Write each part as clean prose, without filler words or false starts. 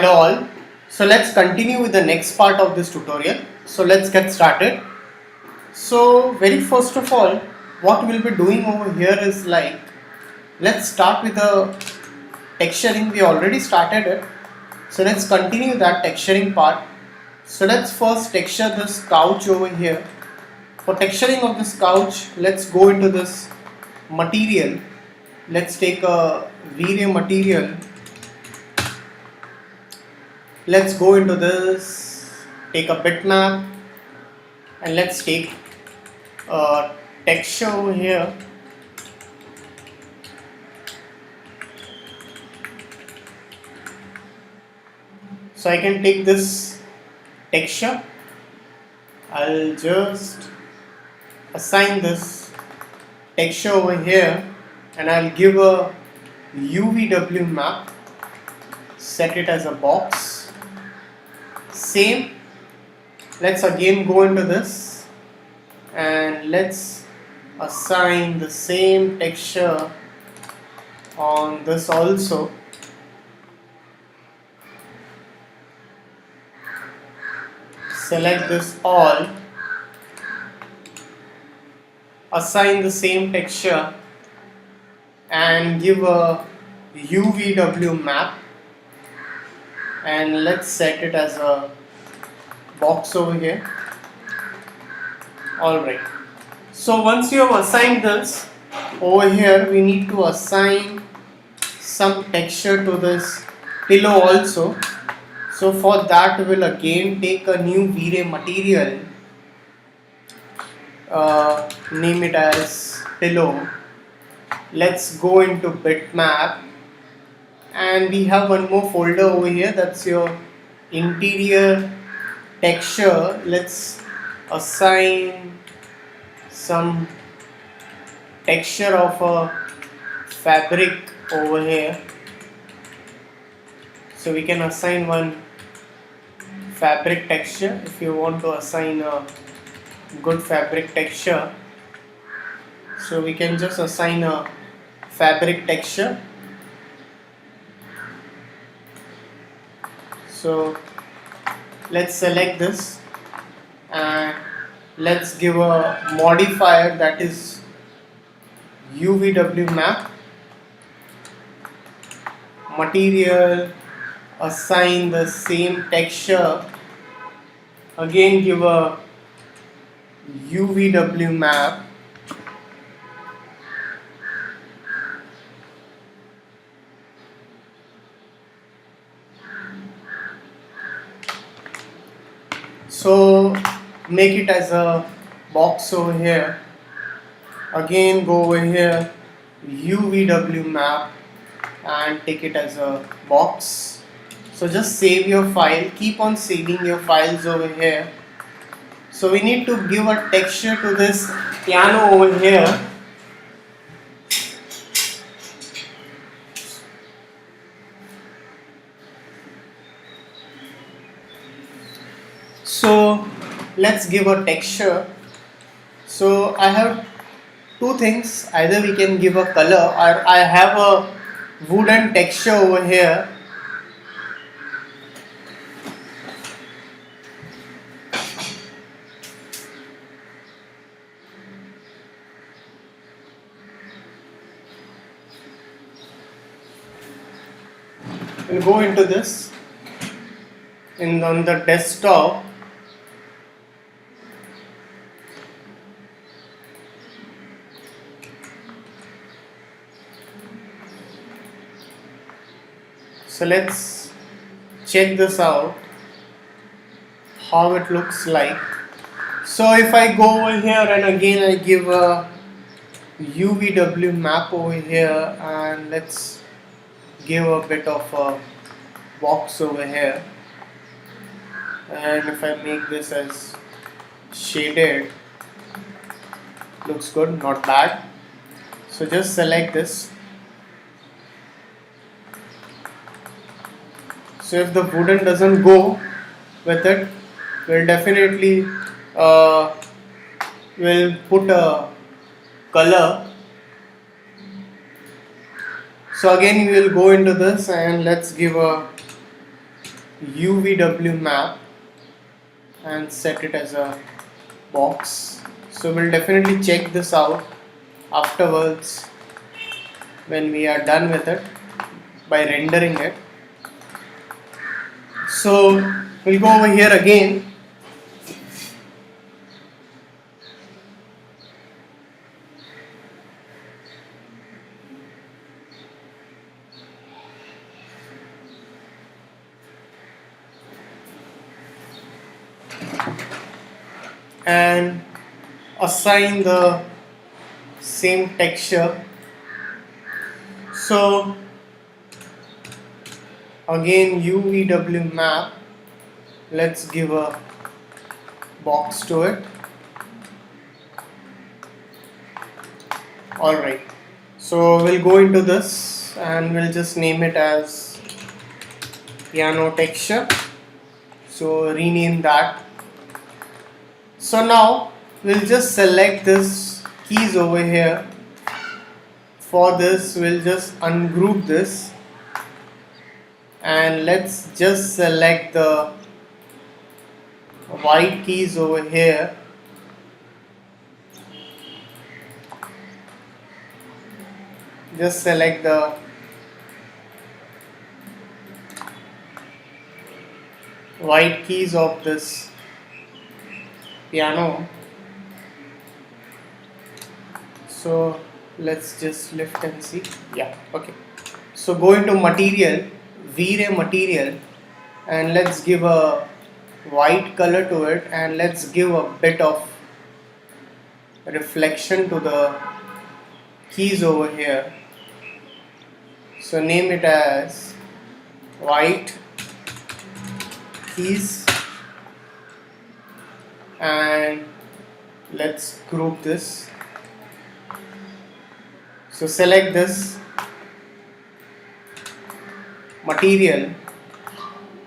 Hello all. So let's continue with the next part of this tutorial. So let's get started. So very first of all, what we'll be doing over here is let's start with the texturing. We already started it. So let's continue that texturing part. So let's first texture this couch over here. For texturing of this couch, let's go into this material. Let's take a Vray material. Let's go into this, take a bitmap, and let's take a texture over here. So I can take this texture, I'll just assign this texture over here and I'll give a UVW map, set it as a box. Same, let's again go into this and let's assign the same texture on this also. Select this all, assign the same texture and give a UVW map, and let's set it as a box over here. Alright, so once you have assigned this, over here we need to assign some texture to this pillow also. So for that we will again take a new Vray material, name it as pillow. Let's go into bitmap and we have one more folder over here, that's your interior texture. Let's assign some texture of a fabric over here. So we can assign one fabric texture if you want to assign a good fabric texture. So we can just assign a fabric texture. So let's select this and let's give a modifier, that is UVW map, material, assign the same texture, again give a UVW map, so make it as a box over here, again go over here, UVW map and take it as a box. So just save your file, keep on saving your files over here. So we need to give a texture to this piano over here. So let's give a texture. So I have two things, either we can give a color or I have a wooden texture over here. We'll go into this on the desktop. So let's check this out, how it looks like. So if I go over here and again I give a UVW map over here and let's give a bit of a box over here, and if I make this as shaded, looks good, not bad. So just select this. So if the wooden doesn't go with it, we'll definitely will put a color. So again we will go into this and let's give a UVW map and set it as a box. So we'll definitely check this out afterwards when we are done with it by rendering it. So we'll go over here again. And assign the same texture. So again UVW map, let's give a box to it. Alright, so we'll go into this and we'll just name it as piano texture. So rename that. So now we'll just select this keys over here. For this we'll just ungroup this and let's just select the white keys over here. Just select the white keys of this piano. So let's just lift and see. Yeah, okay. So go into material, Vray material, and let's give a white color to it and let's give a bit of reflection to the keys over here. So name it as white keys and let's group this. So select this material,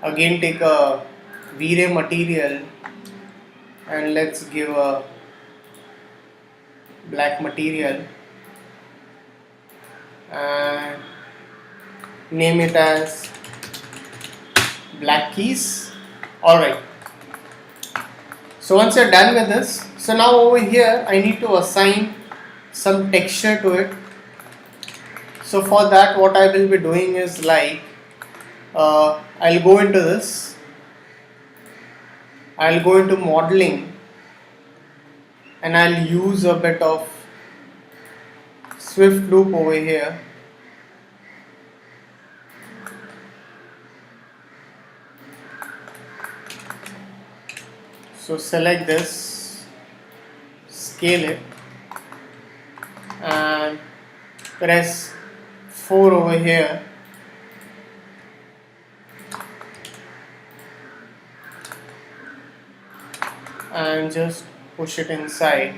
again take a Vray material and let's give a black material and name it as black keys. Alright, so once you're done with this, so now over here I need to assign some texture to it. So for that what I will be doing is like I'll go into this, I'll go into modeling and I'll use a bit of swift loop over here. So select this, scale it and press 4 over here and just push it inside.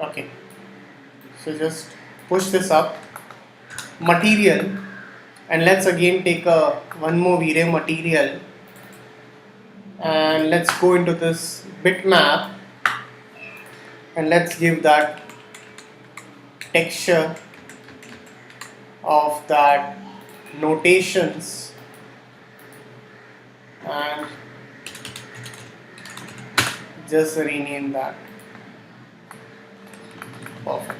Okay, so just push this up, material, and let's again take one more Vray material and let's go into this bitmap and let's give that texture of that notations and just rename that. Perfect.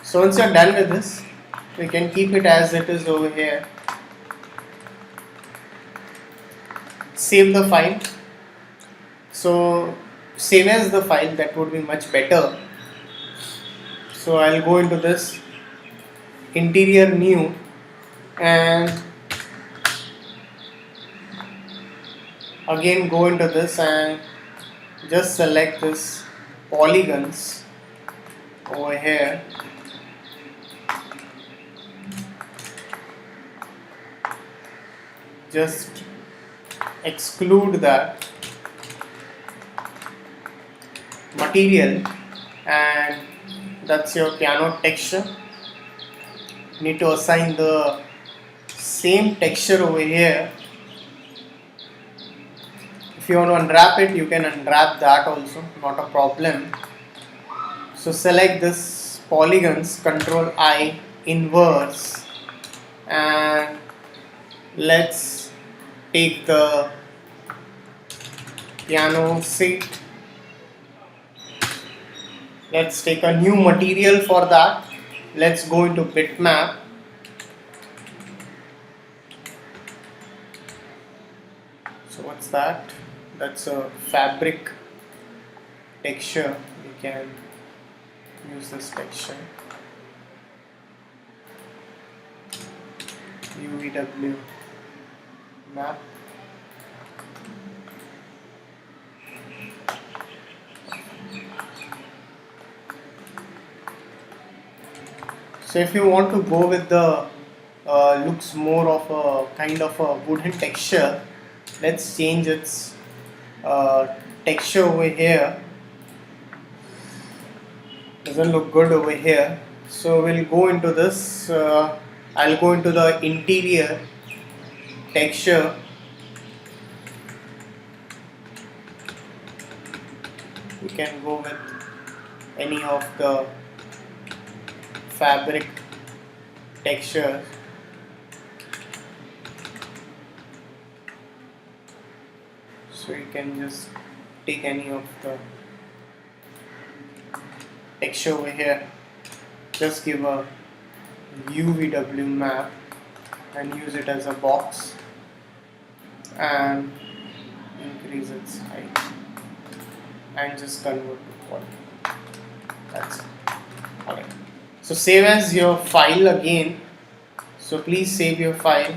So once you're done with this, we can keep it as it is over here. Save the file. So save as the file, that would be much better. So I'll go into this interior new and again go into this and just select this polygons over here. Just exclude that material and that's your piano texture. Need to assign the same texture over here. If you want to unwrap it, you can unwrap that also, not a problem. So select this polygons, Control I, inverse, and let's take the piano seat. Let's take a new material for that. Let's go into bitmap. So what's that? That's a fabric texture. We can use this texture. UVW map. So if you want to go with the looks more of a kind of a wooden texture, let's change its texture over here. Doesn't look good over here, so we'll go into this. I'll go into the interior texture. We can go with any of the fabric textures. So you can just take any of the texture over here, just give a UVW map and use it as a box and increase its height and just convert to poly. That's it. Alright. So save as your file again. So please save your file.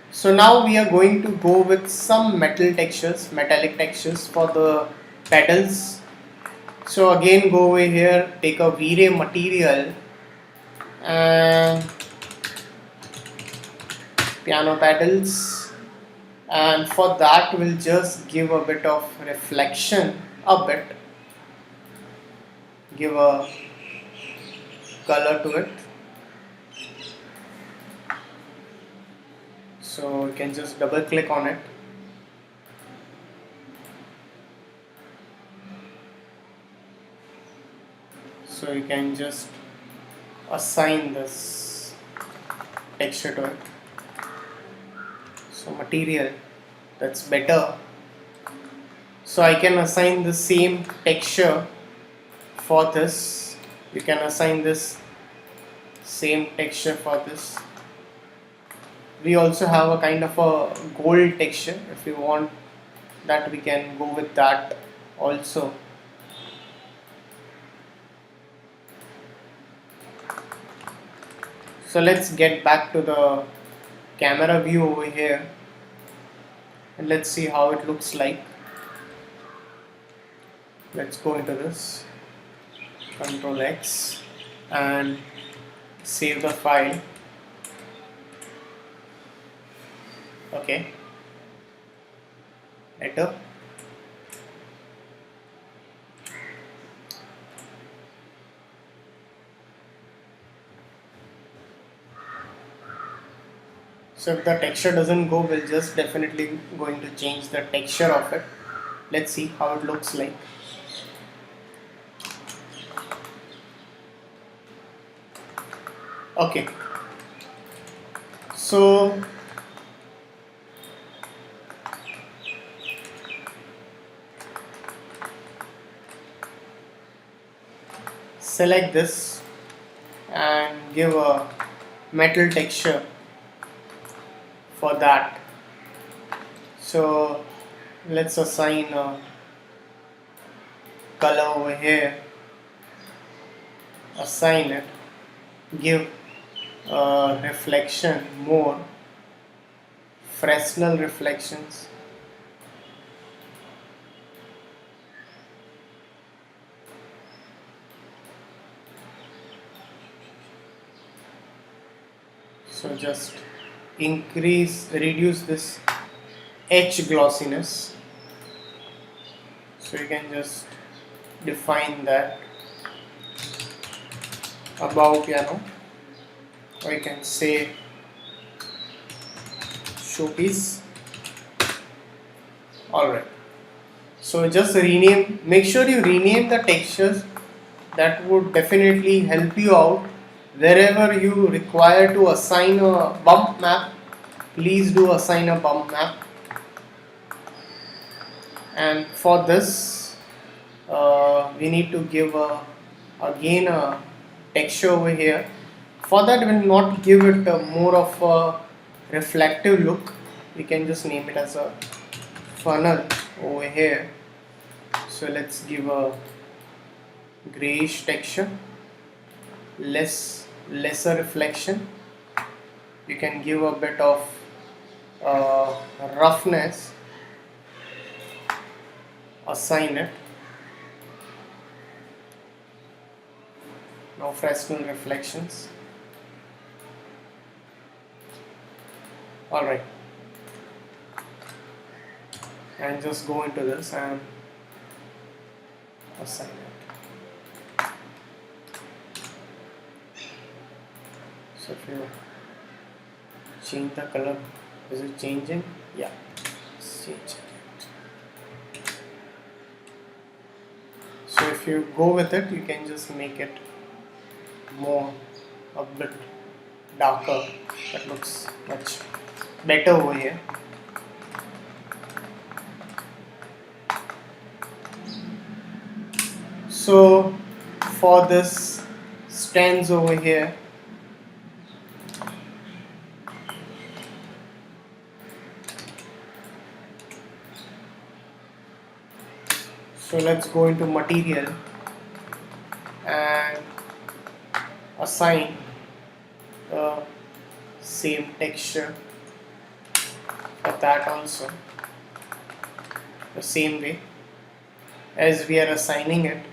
So now we are going to go with some metallic textures for the pedals. So again go over here, take a Vray material and piano pedals, and for that we'll just give a bit of reflection, give a color to it. So you can just double click on it. So you can just assign this texture to it. So material, that's better. So I can assign the same texture for this. You can assign this same texture for this. We also have a kind of a gold texture. If you want that, we can go with that also. So let's get back to the camera view over here and let's see how it looks like. Let's go into this, Control X and save the file. Okay, enter. So if the texture doesn't go, we'll just definitely going to change the texture of it. Let's see how it looks like. Okay, so select this and give a metal texture for that. So let's assign a color over here, assign it, give a reflection, more Fresnel reflections. So just reduce this edge glossiness. So you can just define that above piano, or you can say showpiece. Alright, so just rename, make sure you rename the textures that would definitely help you out. Wherever you require to assign a bump map, please do assign a bump map. And for this we need to give again a texture over here. For that, we'll not give it more of a reflective look. We can just name it as a funnel over here. So let's give a grayish texture, lesser reflection. You can give a bit of roughness, assign it. Now Fresnel reflections. Alright, and just go into this and assign it. So if you change the color, is it changing? Yeah, it's changing it. So if you go with it, you can just make it more a bit darker. That looks much better over here. So for this stands over here, so let's go into material and assign the same texture for that also, the same way as we are assigning it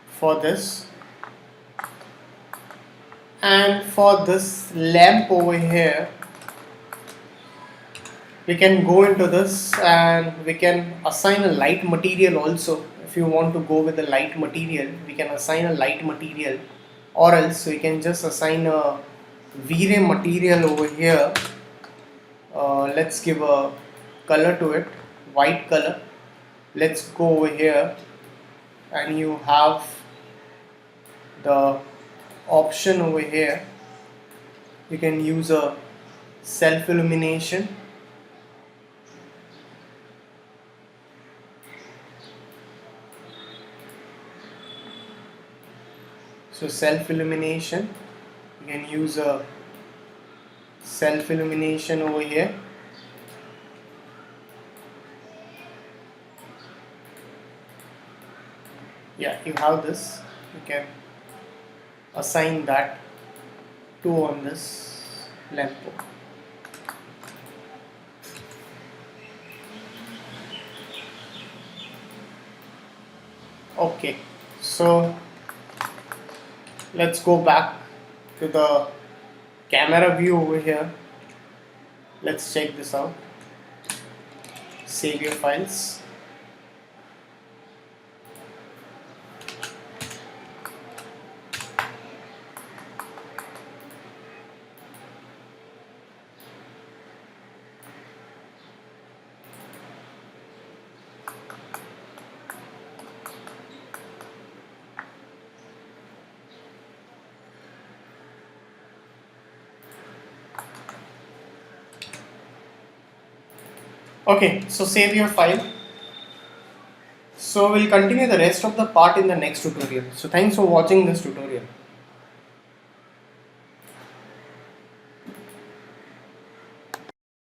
for this. And for this lamp over here, we can go into this and we can assign a light material also. If you want to go with a light material, we can assign a light material, or else we can just assign a Vray material over here. Let's give a color to it, white color. Let's go over here and you have the option over here. You can use a self illumination. So self illumination, you can use a self illumination over here. Yeah, you have this. You can assign that to on this lamp. Okay, so let's go back to the camera view over here. Let's check this out. Save your files. Okay, so save your file. So we'll continue the rest of the part in the next tutorial. So thanks for watching this tutorial.